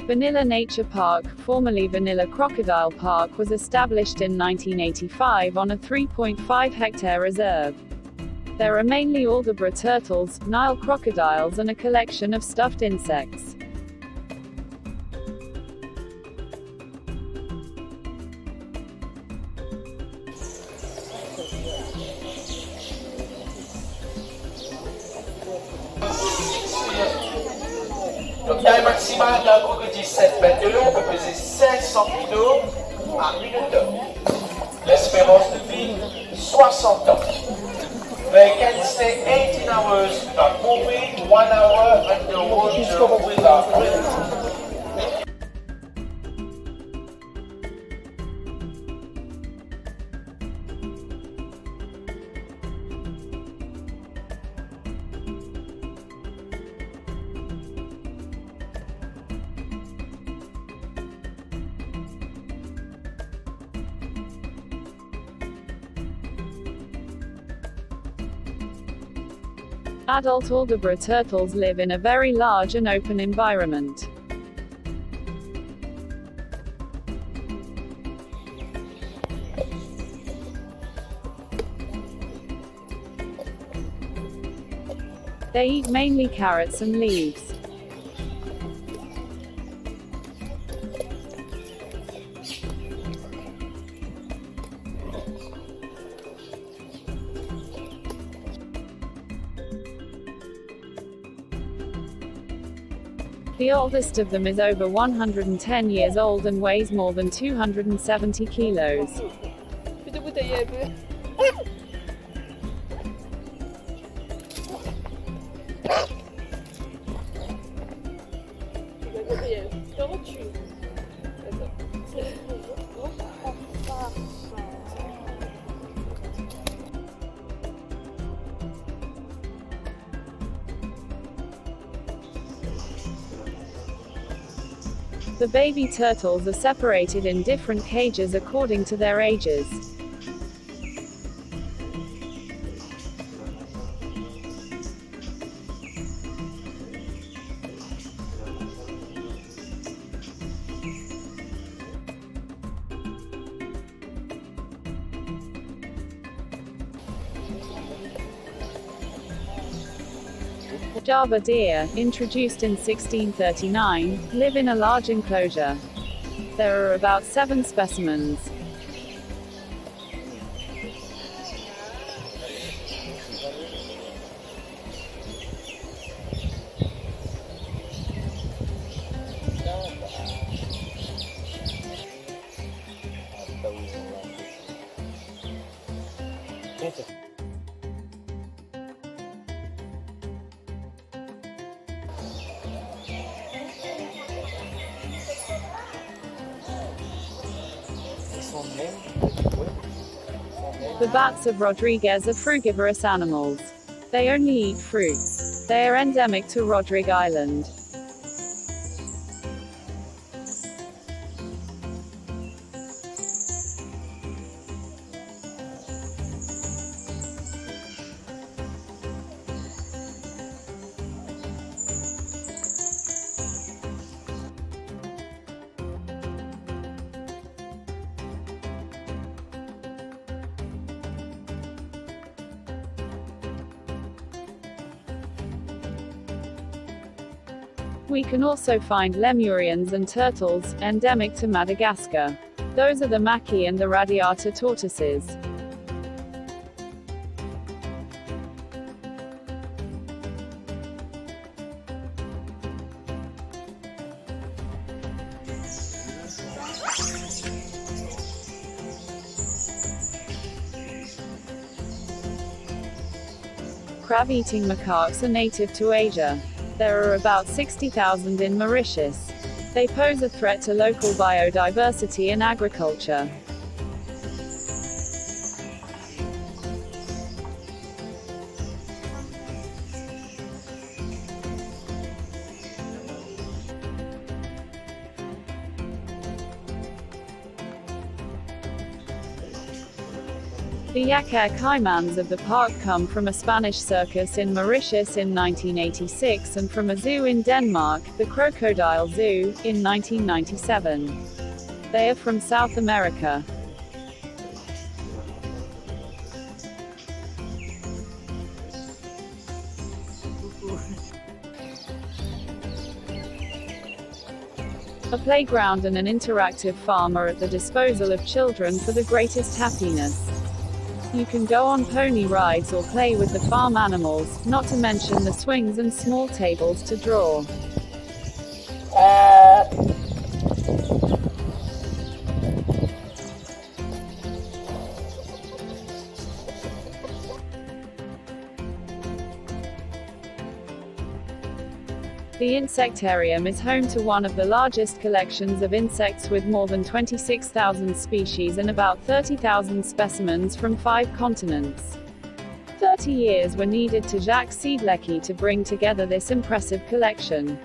Vanilla Nature Park, formerly Vanilla Crocodile Park, was established in 1985 on a 3.5-hectare reserve. There are mainly Aldabra turtles, Nile crocodiles and a collection of stuffed insects. Donc taille maximale d'un crocodile 7 mètres de long peut peser 1600 kg à 1 minute. L'espérance de vie 60 ans. They can stay 18 hours not moving, 1 hour underwater without breathing. Adult Aldabra turtles live in a very large and open environment. They eat mainly carrots and leaves. The oldest of them is over 110 years old and weighs more than 270 kilos. The baby turtles are separated in different cages according to their ages. Java deer, introduced in 1639, live in a large enclosure. There are about 7 specimens. The bats of Rodriguez are frugivorous animals. They only eat fruits. They are endemic to Rodrigue Island. We can also find lemurians and turtles, endemic to Madagascar. Those are the maki and the radiata tortoises. Crab-eating macaques are native to Asia. There are about 60,000 in Mauritius. They pose a threat to local biodiversity and agriculture. The yak-air caimans of the park come from a Spanish circus in Mauritius in 1986 and from a zoo in Denmark, the Crocodile Zoo, in 1997. They are from South America. A playground and an interactive farm are at the disposal of children for the greatest happiness. You can go on pony rides or play with the farm animals, not to mention the swings and small tables to draw. The insectarium is home to one of the largest collections of insects with more than 26,000 species and about 30,000 specimens from 5 continents. 30 years were needed to Jacques Siedlecki to bring together this impressive collection.